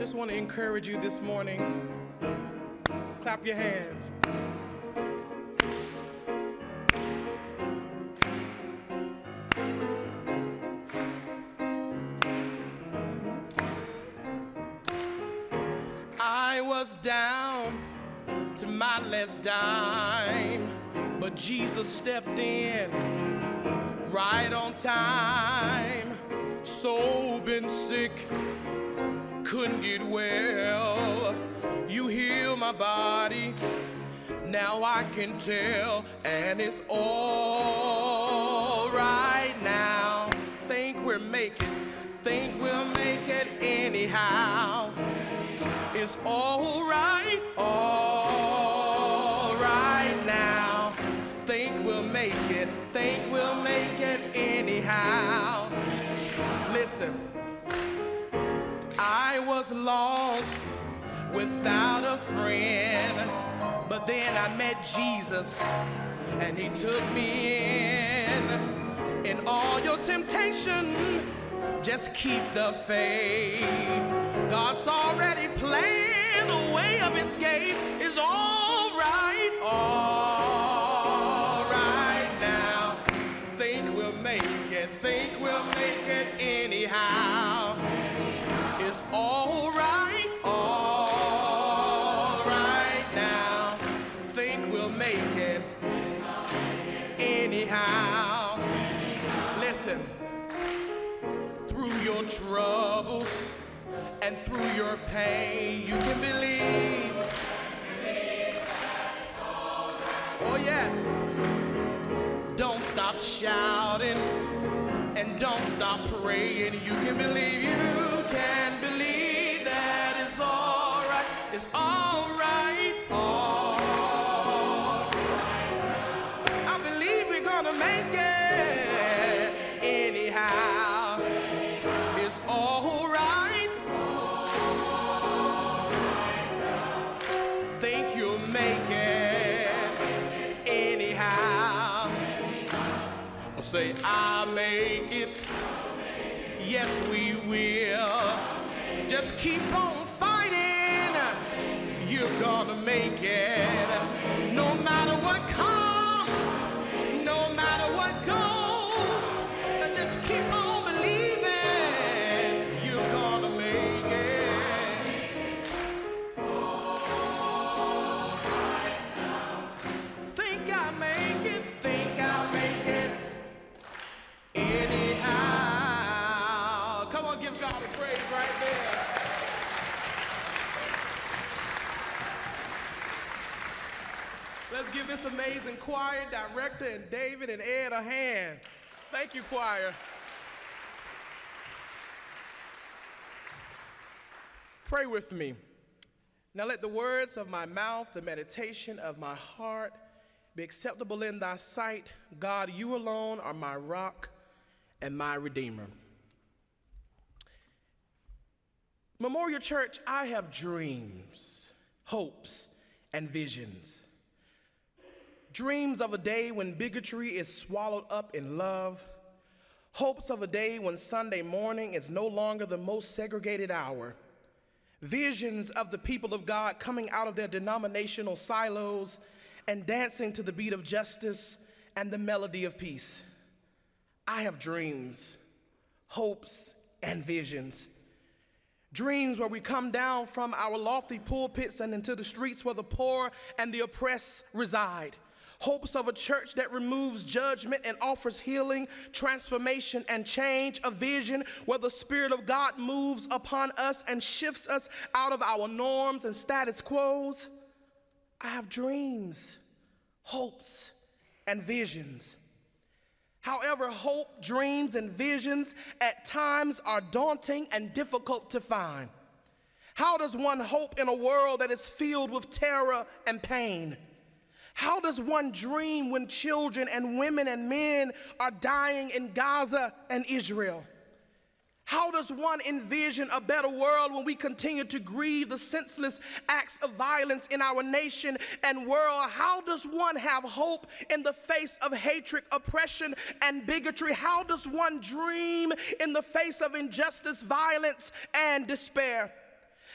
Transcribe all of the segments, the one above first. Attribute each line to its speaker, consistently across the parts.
Speaker 1: just want to encourage you this morning. Clap your hands. I was down to my last dime, but Jesus stepped in right on time. So been sick, couldn't get well. You healed my body, now I can tell, and it's all right now. Think we'll make it anyhow. It's all right now. Think we'll make it anyhow. Listen, I was lost without a friend, but then I met Jesus and he took me in. In all your temptation, just keep the faith. God's already planned a way of escape. It's all right now. Think we'll make it anyhow. It's all right now. Think we'll make it anyhow. Listen, through your troubles and through your pain, you can believe that it's all right. Oh yes. Don't stop shouting and don't stop praying. You can believe that it's all right. It's all right. I believe we're gonna make it anyhow. It's all right. Think you'll make it anyhow. I'll say I'll make it. Yes, we will. Just keep on fighting. You're gonna make it. No matter what comes, no matter what goes, just keep on believing. You're gonna make it. All right now. Think I'll make it. Anyhow. Come on, give God a praise right there. Let's give this amazing choir director and David and Ed a hand. Thank you, choir. Pray with me. Now let the words of my mouth, the meditation of my heart be acceptable in thy sight. God, you alone are my rock and my redeemer. Memorial Church, I have dreams, hopes, and visions. Dreams of a day when bigotry is swallowed up in love. Hopes of a day when Sunday morning is no longer the most segregated hour. Visions of the people of God coming out of their denominational silos and dancing to the beat of justice and the melody of peace. I have dreams, hopes, and visions. Dreams where we come down from our lofty pulpits and into the streets where the poor and the oppressed reside. Hopes of a church that removes judgment and offers healing, transformation, and change. A vision where the Spirit of God moves upon us and shifts us out of our norms and status quos. I have dreams, hopes, and visions. However, hope, dreams, and visions at times are daunting and difficult to find. How does one hope in a world that is filled with terror and pain? How does one dream when children and women and men are dying in Gaza and Israel? How does one envision a better world when we continue to grieve the senseless acts of violence in our nation and world? How does one have hope in the face of hatred, oppression, and bigotry? How does one dream in the face of injustice, violence, and despair?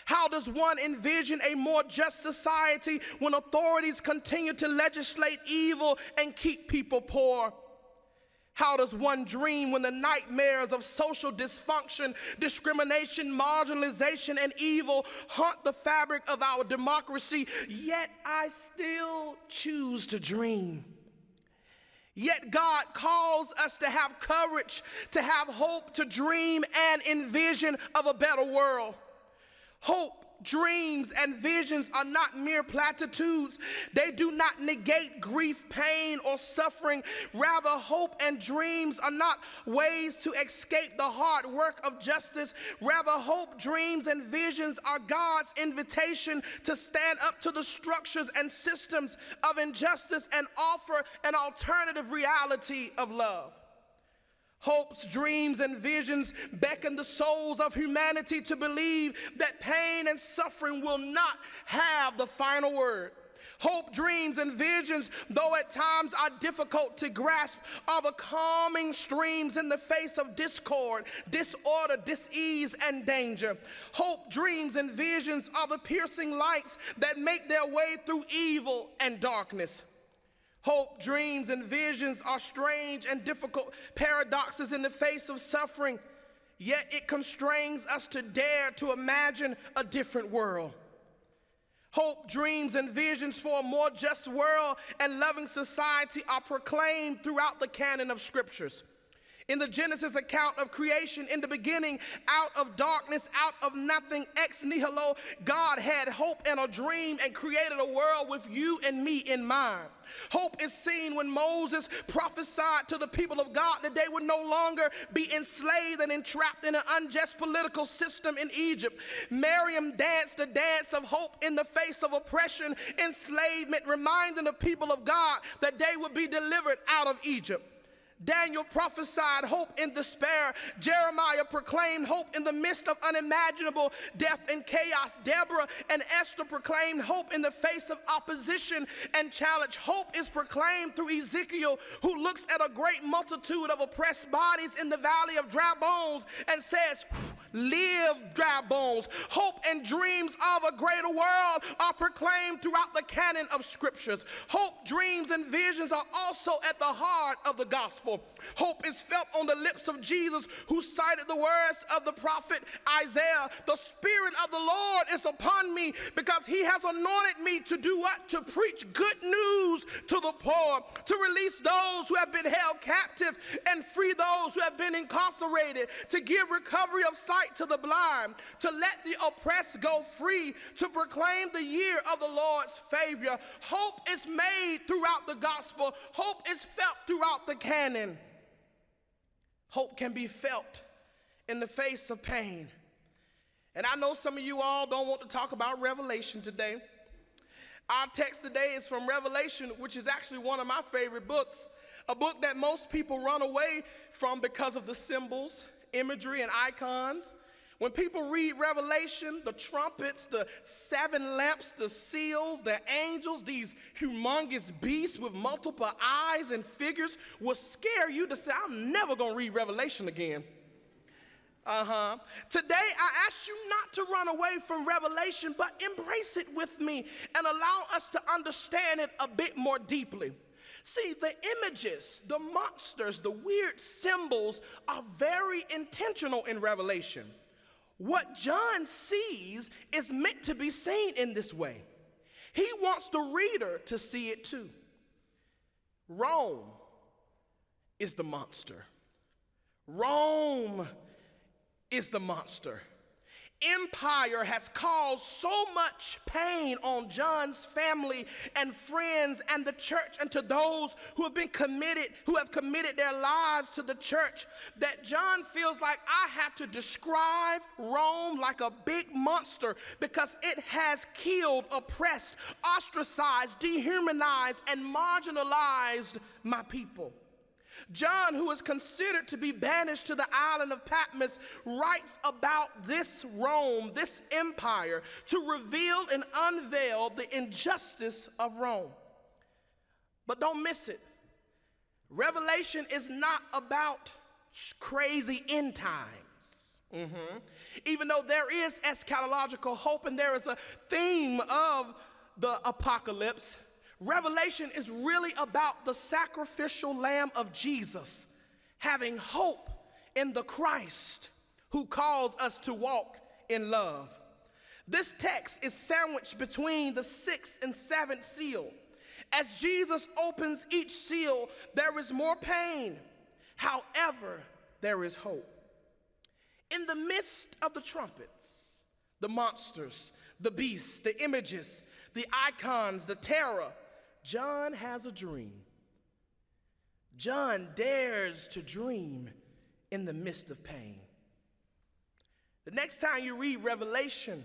Speaker 1: How does one envision a more just society when authorities continue to legislate evil and keep people poor? How does one dream when the nightmares of social dysfunction, discrimination, marginalization, and evil haunt the fabric of our democracy, yet I still choose to dream? Yet God calls us to have courage, to have hope, to dream and envision of a better world. Hope, dreams, and visions are not mere platitudes. They do not negate grief, pain, or suffering. Rather, hope and dreams are not ways to escape the hard work of justice. Rather, hope, dreams, and visions are God's invitation to stand up to the structures and systems of injustice and offer an alternative reality of love. Hopes, dreams, and visions beckon the souls of humanity to believe that pain and suffering will not have the final word. Hope, dreams, and visions, though at times are difficult to grasp, are the calming streams in the face of discord, disorder, dis-ease, and danger. Hope, dreams, and visions are the piercing lights that make their way through evil and darkness. Hope, dreams, and visions are strange and difficult paradoxes in the face of suffering, yet it constrains us to dare to imagine a different world. Hope, dreams, and visions for a more just world and loving society are proclaimed throughout the canon of scriptures. In the Genesis account of creation, in the beginning, out of darkness, out of nothing, ex nihilo, God had hope and a dream and created a world with you and me in mind. Hope is seen when Moses prophesied to the people of God that they would no longer be enslaved and entrapped in an unjust political system in Egypt. Miriam danced the dance of hope in the face of oppression, enslavement, reminding the people of God that they would be delivered out of Egypt. Daniel prophesied hope in despair. Jeremiah proclaimed hope in the midst of unimaginable death and chaos. Deborah and Esther proclaimed hope in the face of opposition and challenge. Hope is proclaimed through Ezekiel, who looks at a great multitude of oppressed bodies in the valley of dry bones and says, "Live, dry bones." Hope and dreams of a greater world are proclaimed throughout the canon of scriptures. Hope, dreams, and visions are also at the heart of the gospel. Hope is felt on the lips of Jesus, who cited the words of the prophet Isaiah. "The Spirit of the Lord is upon me, because he has anointed me to do what? To preach good news to the poor, to release those who have been held captive and free those who have been incarcerated, to give recovery of sight to the blind, to let the oppressed go free, to proclaim the year of the Lord's favor." Hope is made throughout the gospel. Hope is felt throughout the canon. Hope can be felt in the face of pain. And I know some of you all don't want to talk about Revelation today. Our text today is from Revelation, which is actually one of my favorite books, a book that most people run away from because of the symbols, imagery, and icons. When people read Revelation, the trumpets, the seven lamps, the seals, the angels, these humongous beasts with multiple eyes and figures will scare you to say, "I'm never going to read Revelation again." Today, I ask you not to run away from Revelation, but embrace it with me and allow us to understand it a bit more deeply. See, the images, the monsters, the weird symbols are very intentional in Revelation. What John sees is meant to be seen in this way. He wants the reader to see it too. Rome is the monster. Rome is the monster. Empire has caused so much pain on John's family and friends and the church, and to those who have committed their lives to the church, that John feels like I have to describe Rome like a big monster because it has killed, oppressed, ostracized, dehumanized, and marginalized my people. John, who is considered to be banished to the island of Patmos, writes about this Rome, this empire, to reveal and unveil the injustice of Rome. But don't miss it. Revelation is not about crazy end times. Even though there is eschatological hope and there is a theme of the apocalypse, Revelation is really about the sacrificial lamb of Jesus having hope in the Christ who calls us to walk in love. This text is sandwiched between the sixth and seventh seal. As Jesus opens each seal, there is more pain. However, there is hope. In the midst of the trumpets, the monsters, the beasts, the images, the icons, the terror, John has a dream. John dares to dream in the midst of pain. The next time you read Revelation,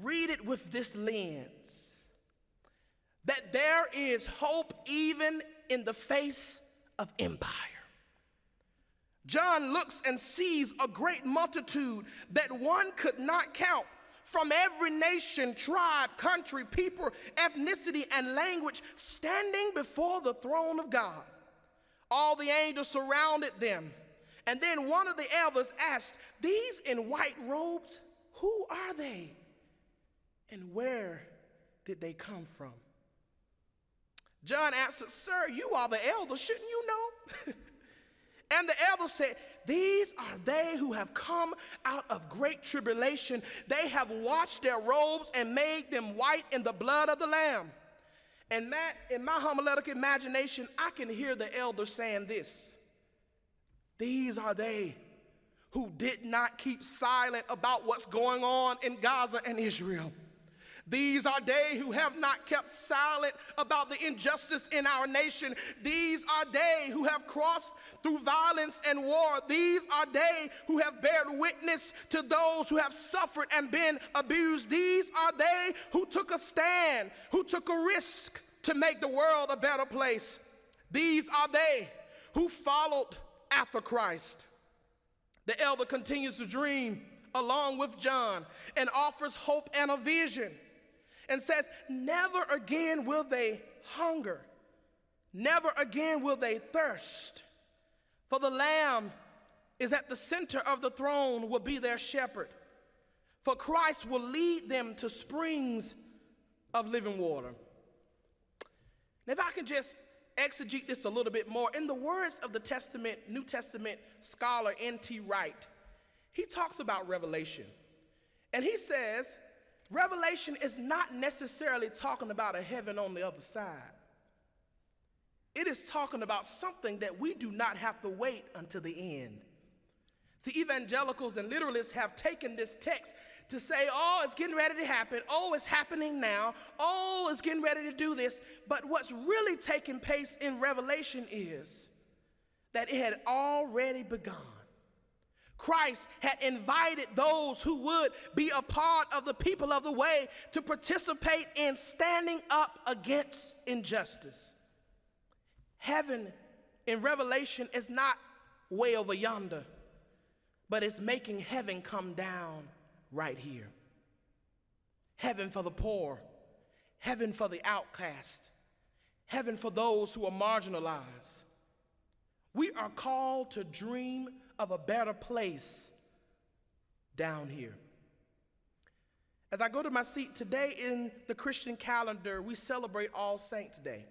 Speaker 1: read it with this lens, that there is hope even in the face of empire. John looks and sees a great multitude that one could not count, from every nation, tribe, country, people, ethnicity, and language, standing before the throne of God. All the angels surrounded them. And then one of the elders asked, "These in white robes, who are they? And where did they come from?" John answered, "Sir, you are the elder, shouldn't you know?" And the elder said, "These are they who have come out of great tribulation. They have washed their robes and made them white in the blood of the Lamb." And in my homiletic imagination, I can hear the elder saying this: these are they who did not keep silent about what's going on in Gaza and Israel. These are they who have not kept silent about the injustice in our nation. These are they who have crossed through violence and war. These are they who have bared witness to those who have suffered and been abused. These are they who took a stand, who took a risk to make the world a better place. These are they who followed after Christ. The elder continues to dream along with John and offers hope and a vision, and says, never again will they hunger. Never again will they thirst. For the Lamb is at the center of the throne, will be their shepherd. For Christ will lead them to springs of living water. Now, if I can just exegete this a little bit more, in the words of the New Testament scholar N.T. Wright, he talks about Revelation. And he says, Revelation is not necessarily talking about a heaven on the other side. It is talking about something that we do not have to wait until the end. See, evangelicals and literalists have taken this text to say, oh, it's getting ready to happen. Oh, it's happening now. Oh, it's getting ready to do this. But what's really taking place in Revelation is that it had already begun. Christ had invited those who would be a part of the people of the way to participate in standing up against injustice. Heaven in Revelation is not way over yonder, but it's making heaven come down right here. Heaven for the poor, heaven for the outcast, heaven for those who are marginalized. We are called to dream of a better place down here. As I go to my seat today, in the Christian calendar, we celebrate All Saints' Day,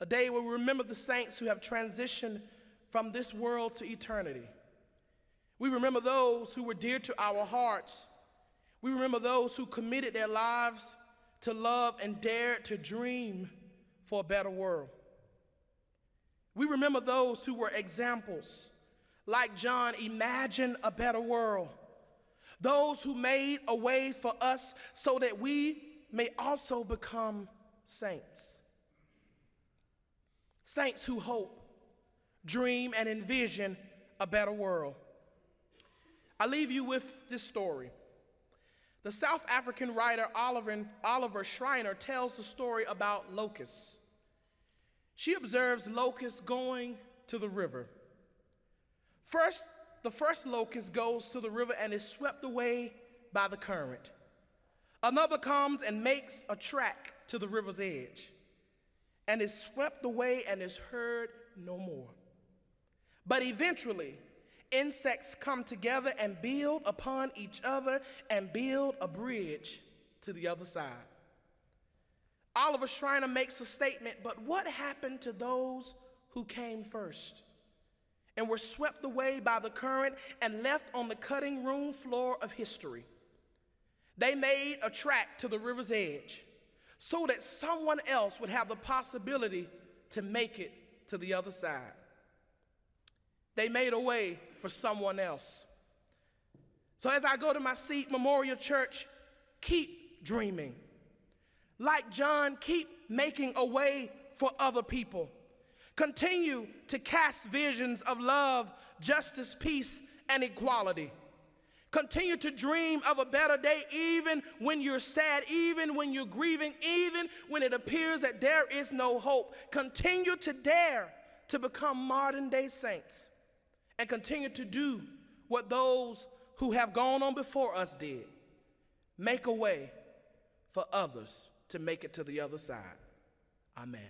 Speaker 1: a day where we remember the saints who have transitioned from this world to eternity. We remember those who were dear to our hearts. We remember those who committed their lives to love and dared to dream for a better world. We remember those who were examples, like John, imagine a better world. Those who made a way for us so that we may also become saints. Saints who hope, dream, and envision a better world. I leave you with this story. The South African writer Oliver Schreiner tells the story about locusts. She observes locusts going to the river. The first locust goes to the river and is swept away by the current. Another comes and makes a track to the river's edge and is swept away and is heard no more. But eventually, Insects come together and build upon each other and build a bridge to the other side. Oliver Schreiner makes a statement, but what happened to those who came first and were swept away by the current and left on the cutting room floor of history? They made a track to the river's edge so that someone else would have the possibility to make it to the other side. They made a way for someone else. So as I go to my seat, Memorial Church, keep dreaming. Like John, keep making a way for other people. Continue to cast visions of love, justice, peace, and equality. Continue to dream of a better day even when you're sad, even when you're grieving, even when it appears that there is no hope. Continue to dare to become modern day saints and continue to do what those who have gone on before us did. Make a way for others to make it to the other side. Amen.